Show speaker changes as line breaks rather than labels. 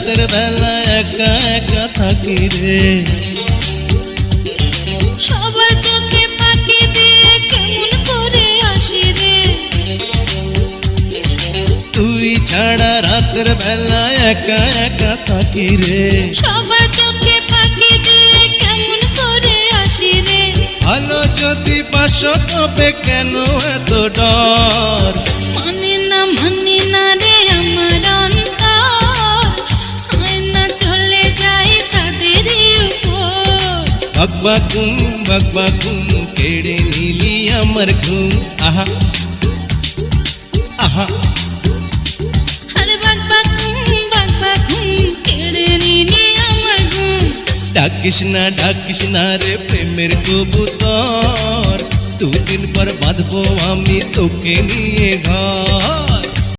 রাতের বেলা একা একা থাকি রে।
সবার চোখে ফাঁকি দিয়ে কেমন করে আসি রে।
তুই ছাড়া রাতের বেলা একা একা থাকি রে।
সবার চোখে ফাঁকি দিয়ে কেমন করে আসি রে।
ভালো যদি পাশো তবে কেন এত ডর?
মানে না রে আমার অন্তর, হয় না চলে যাই ছাদেরই উপর।
বাগবাগুম কেড়ে নিলি আমার ঘুম। আহা আহা
আরে বাগবাগুম কেড়ে নিলি আমার ঘুম।
ডাকিস না রে প্রেমের কবুতর, দুদিন পর বাঁধবো আমি তোকে নিয়ে ঘর।